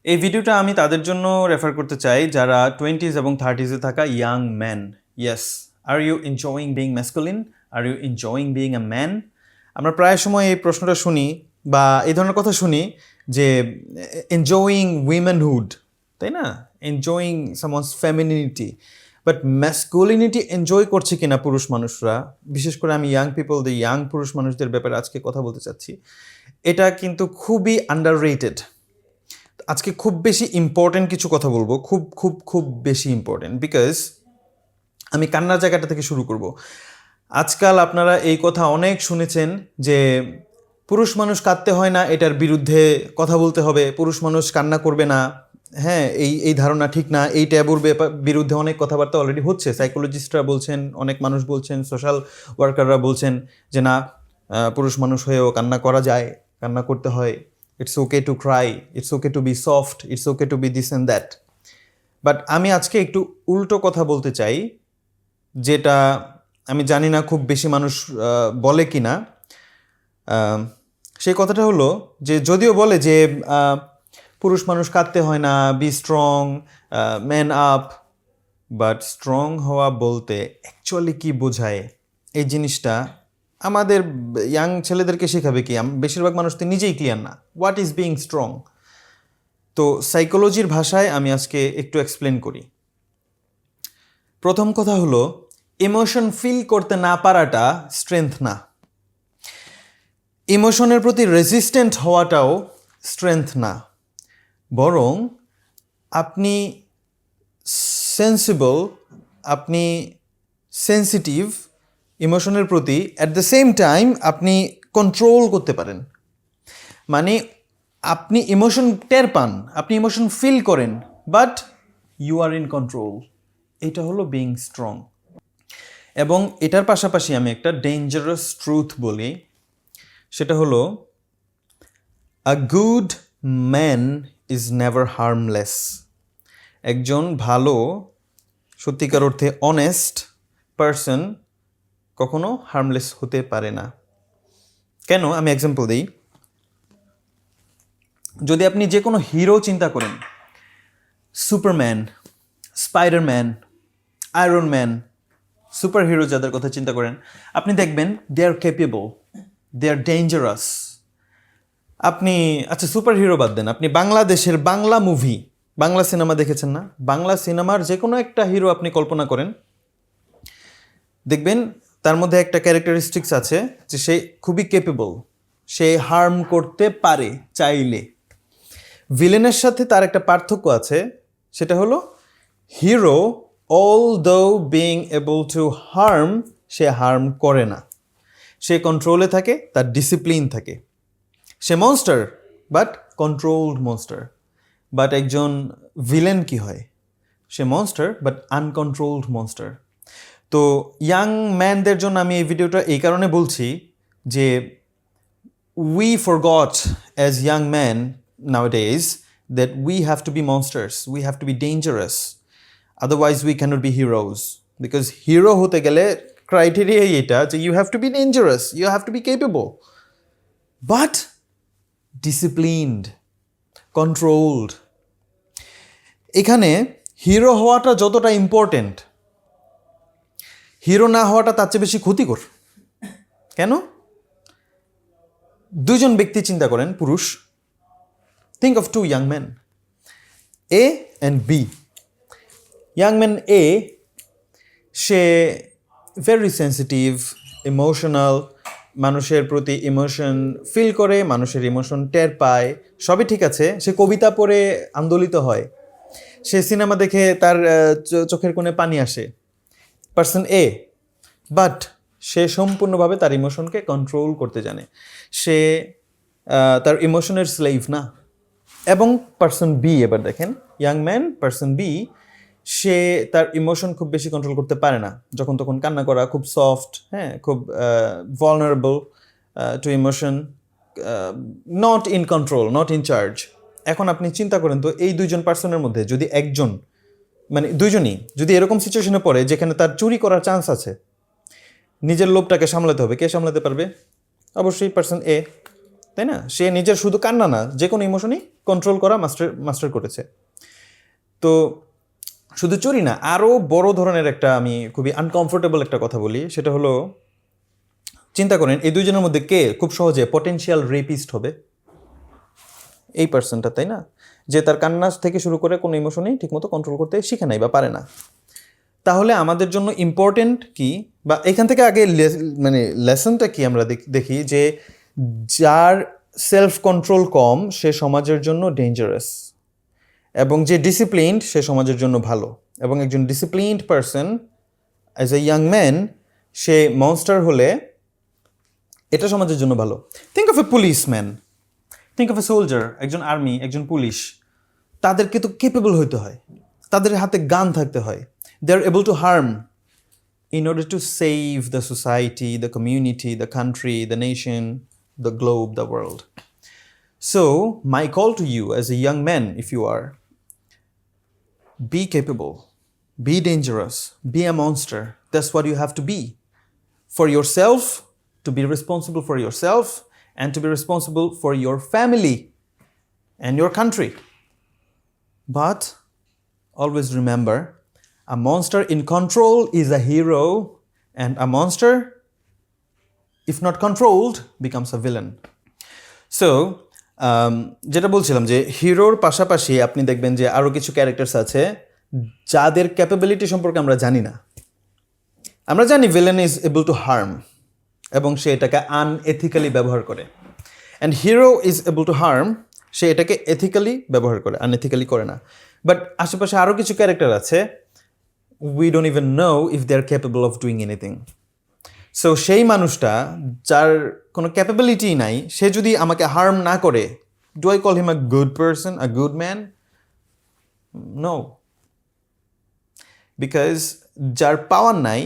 এই ভিডিওটা আমি তাদের জন্য রেফার করতে চাই যারা 20s এবং 30s-এ থাকা young man. Yes, are you enjoying being masculine? Are you enjoying being a man? আমরা প্রায় সময় এই প্রশ্নটা শুনি বা এই ধরনের কথা শুনি যে এনজয়িং উইমেনহুড, তাই না? Enjoying someone's femininity. But masculinity enjoy করছে কিনা পুরুষ মানুষরা, বিশেষ করে আমি ইয়াং পিপলদের, ইয়াং পুরুষ মানুষদের ব্যাপারে আজকে কথা বলতে চাচ্ছি। এটা কিন্তু খুবই আন্ডাররেটেড। আজকে খুব বেশি ইম্পর্টেন্ট কিছু কথা বলবো, খুব খুব খুব বেশি ইম্পর্টেন্ট, বিকজ আমি কান্নার জায়গাটা থেকে শুরু করব। আজকাল আপনারা এই কথা অনেক শুনেছেন যে পুরুষ মানুষ কাঁদতে হয় না, এটার বিরুদ্ধে কথা বলতে হবে, পুরুষ মানুষ কান্না করবে না। হ্যাঁ, এই ধারণা ঠিক না, এই ট্যাবুর বিরুদ্ধে অনেক কথাবার্তা অলরেডি হচ্ছে। সাইকোলজিস্টরা বলছেন, অনেক মানুষ বলছেন, সোশ্যাল ওয়ার্কাররা বলছেন যে না, পুরুষ মানুষ হয়েও কান্না করা যায়, কান্না করতে হয়। It's okay to cry, it's okay to be soft, it's okay to be this and that. But আমি আজকে একটু উল্টো কথা বলতে চাই, যেটা আমি জানি না খুব বেশি মানুষ বলে কি না। সেই কথাটা হলো যে যদিও বলে যে পুরুষ মানুষ কাঁদতে হয় না, be strong, man up, but strong হওয়া বলতে অ্যাকচুয়ালি কি বোঝায়, এই জিনিসটা আমাদের ইয়াং ছেলেদেরকে শেখাবে কি? বেশিরভাগ মানুষ তো নিজেই ক্লিয়ার না, হোয়াট ইজ বিং স্ট্রং। তো সাইকোলজির ভাষায় আমি আজকে একটু এক্সপ্লেন করি। প্রথম কথা হলো, ইমোশন ফিল করতে না পারাটা স্ট্রেংথ না। ইমোশনের প্রতি রেজিস্ট্যান্ট হওয়াটাও স্ট্রেংথ না, বরং আপনি সেন্সিবল, আপনি সেন্সিটিভ ইমোশনের প্রতি, অ্যাট দ্য সেম টাইম আপনি কন্ট্রোল করতে পারেন। মানে আপনি ইমোশন টের পান, আপনি ইমোশন ফিল করেন, but you are in control. এটা হলো বিং স্ট্রং। এবং এটার পাশাপাশি আমি একটা ডেঞ্জারাস ট্রুথ বলি, সেটা হলো a good man is never harmless. একজন ভালো, সত্যিকার অর্থে অনেস্ট পারসন কখনো হার্মলেস হতে পারে না। কেন? আমি এক্সাম্পল দিই। যদি আপনি যে কোনো হিরো চিন্তা করেন, Superman, Spiderman, iron man, super hero যাদের কথা চিন্তা করেন, আপনি দেখবেন দে আর ক্যাপেবল, দে আর ডেঞ্জারাস। আপনি আচ্ছা সুপার হিরো বাদ দেন, আপনি বাংলাদেশের বাংলা মুভি, বাংলা সিনেমা দেখেছেন না? বাংলা সিনেমার যে কোনো একটা হিরো আপনি কল্পনা করেন, দেখবেন তার মধ্যে একটা ক্যারেক্টারিস্টিক্স আছে যে সে খুবই ক্যাপেবল, সে হার্ম করতে পারে চাইলে। ভিলেনের সাথে তার একটা পার্থক্য আছে, সেটা হলো hero although being able to harm, সে হার্ম করে না, সে কন্ট্রোলে থাকে, তার ডিসিপ্লিন থাকে। সে monster, but controlled monster. But একজন ভিলেন কি হয়? সে মনস্টার, বাট আনকন্ট্রোলড মনস্টার। তো ইয়াং ম্যানদের জন্য আমি এই ভিডিওটা এই কারণে বলছি যে we forgot as young men nowadays that we have to be monsters, we have to be dangerous, otherwise we cannot be heroes. Because hero hote gele criteria eta je you have to be dangerous, you have to be capable, but disciplined, controlled. এখানে hero হওয়াটা যতটা important, hero না হওয়াটা তার চেয়ে বেশি ক্ষতিকর। কেন? দুইজন ব্যক্তি চিন্তা করেন, পুরুষ। Think of two young man, A and B. Young man A, সে ভেরি সেন্সিটিভ, ইমোশনাল, মানুষের প্রতি ইমোশন ফিল করে, মানুষের ইমোশন টের পায়, সবই ঠিক আছে। সে কবিতা পড়ে আন্দোলিত হয়, সে সিনেমা দেখে তার চোখের কোণে পানি আসে, পার্সন এ। বাট সে সম্পূর্ণভাবে তার ইমোশনকে কন্ট্রোল করতে জানে, সে তার ইমোশনের স্লেভ না। এবং পার্সন বি, এবার দেখেন ইয়াং ম্যান পার্সন বি, সে তার ইমোশন খুব বেশি কন্ট্রোল করতে পারে না, যখন তখন কান্না করা, খুব সফট, হ্যাঁ, খুব vulnerable to emotion, not in control, not in charge. এখন আপনি চিন্তা করেন তো, এই দুইজন পার্সনের মধ্যে যদি একজন, মানে দুইজনই যদি এরকম সিচুয়েশনে পড়ে যেখানে তার চুরি করার চান্স আছে, নিজের লোভটাকে সামলাতে হবে, কে সামলাতে পারবে? অবশ্যই পার্সন এ। তাই না? সে নিজের শুধু কান্না না, যে কোনো ইমোশনই কন্ট্রোল করা মাস্টার করেছে। তো শুধু চুরি না, আরও বড় ধরনের একটা আমি খুবই আনকমফোর্টেবল একটা কথা বলি, সেটা হলো চিন্তা করেন এই দুইজনের মধ্যে কে খুব সহজে পটেনশিয়াল রেপিস্ট হবে? এই পার্সনটা, তাই না? যে তার কান্না থেকে শুরু করে কোনো ইমোশনই ঠিকমতো কন্ট্রোল করতে শিখে নাই বা পারে না। তাহলে আমাদের জন্য ইম্পর্টেন্ট কি, বা এখান থেকে আগে মানে লেসনটা কি আমরা দেখি যে যার সেলফ কন্ট্রোল কম সে সমাজের জন্য ডেঞ্জারাস, এবং যে ডিসিপ্লিনড সে সমাজের জন্য ভালো। এবং একজন disciplined person as a young man say monster হলে এটা সমাজের জন্য ভালো। Think of A policeman, think of a soldier, একজন আর্মি, একজন পুলিশ, তাদেরকে তো কেপেবল হইতে হয়, তাদের হাতে গান থাকতে হয়, they are able to harm in order to save the society, the community, the country, the nation, the globe, the world. So, my call to you as a young man, if you are, be capable, be dangerous, be a monster. That's what you have to be. For yourself, to be responsible for yourself, and to be responsible for your family and your country. But always remember, a monster in control is a hero, and a monster, if not controlled, becomes a villain. So, যেটা বলছিলাম যে হিরোর পাশাপাশি আপনি দেখবেন যে আরও কিছু ক্যারেক্টার্স আছে যাদের ক্যাপাবিলিটি সম্পর্কে আমরা জানি না। আমরা জানি villain is able to harm, এবং সে এটাকে আনএথিক্যালি ব্যবহার করে, and hero is able to harm, সে এটাকে এথিক্যালি ব্যবহার করে, আনএথিক্যালি করে না। বাট আশেপাশে আরও কিছু ক্যারেক্টার আছে, we don't even know if they're capable of doing anything. So সেই মানুষটা যার কোনো ক্যাপাবিলিটি নাই, সে যদি আমাকে হার্ম না করে, do I call him a good person, a good man? No. Because যার পাওয়ার নাই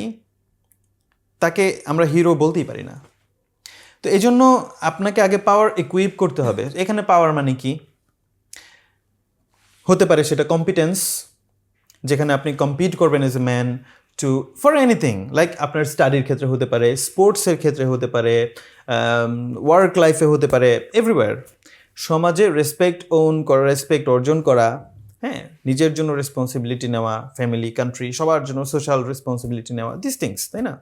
তাকে আমরা হিরো বলতেই পারি না। তো এই জন্য আপনাকে আগে পাওয়ার ইকুইপ করতে হবে। এখানে পাওয়ার মানে কি হতে পারে? সেটা কম্পিটেন্স, যেখানে আপনি কম্পিট করবেন as a man to for anything, like আপনার স্টাডির ক্ষেত্রে হতে পারে, স্পোর্টসের ক্ষেত্রে হতে পারে, ওয়ার্ক লাইফে হতে পারে, এভরিওয়্যার। সমাজে রেসপেক্ট অর্জন করা, হ্যাঁ, নিজের জন্য রেসপন্সিবিলিটি নেওয়া, ফ্যামিলি, কান্ট্রি, সবার জন্য সোশ্যাল রেসপন্সিবিলিটি নেওয়া, দিস থিংস, তাই না?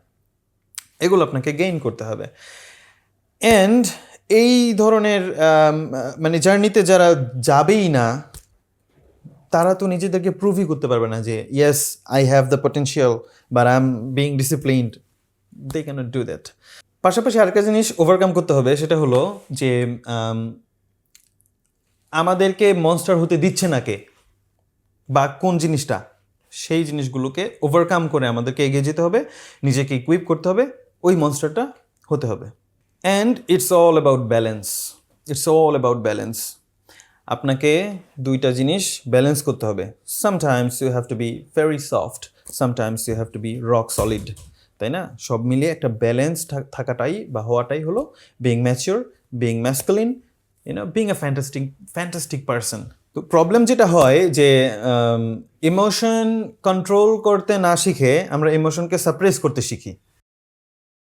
এগুলো আপনাকে গেইন করতে হবে। অ্যান্ড এই ধরনের মানে জার্নিতে যারা যাবেই না, তারা তো নিজেদেরকে প্রুভই করতে পারবে না যে yes I have the potential, but I am being disciplined, they can't do that. পাশাপাশি আরেকটা জিনিস ওভারকাম করতে হবে, সেটা হলো যে আমাদেরকে মনস্টার হতে দিচ্ছে না কে, বা কোন জিনিসটা, সেই জিনিসগুলোকে ওভারকাম করে আমাদেরকে এগিয়ে যেতে হবে, নিজেকে ইকুইপ করতে হবে, ওই মনস্টারটা হতে হবে। And it's all about balance, it's all about balance. আপনাকে দুইটা জিনিস ব্যালেন্স করতে হবে। Sometimes you have to be very soft, sometimes you have to be rock solid, তাই না? সব মিলিয়ে একটা ব্যালেন্স থাকাটাই বা হওয়াটাই হলো being mature, being masculine, being a fantastic person. তো প্রবলেম যেটা হয় যে ইমোশন কন্ট্রোল করতে না শিখে আমরা ইমোশনকে সাপ্রেস করতে শিখি।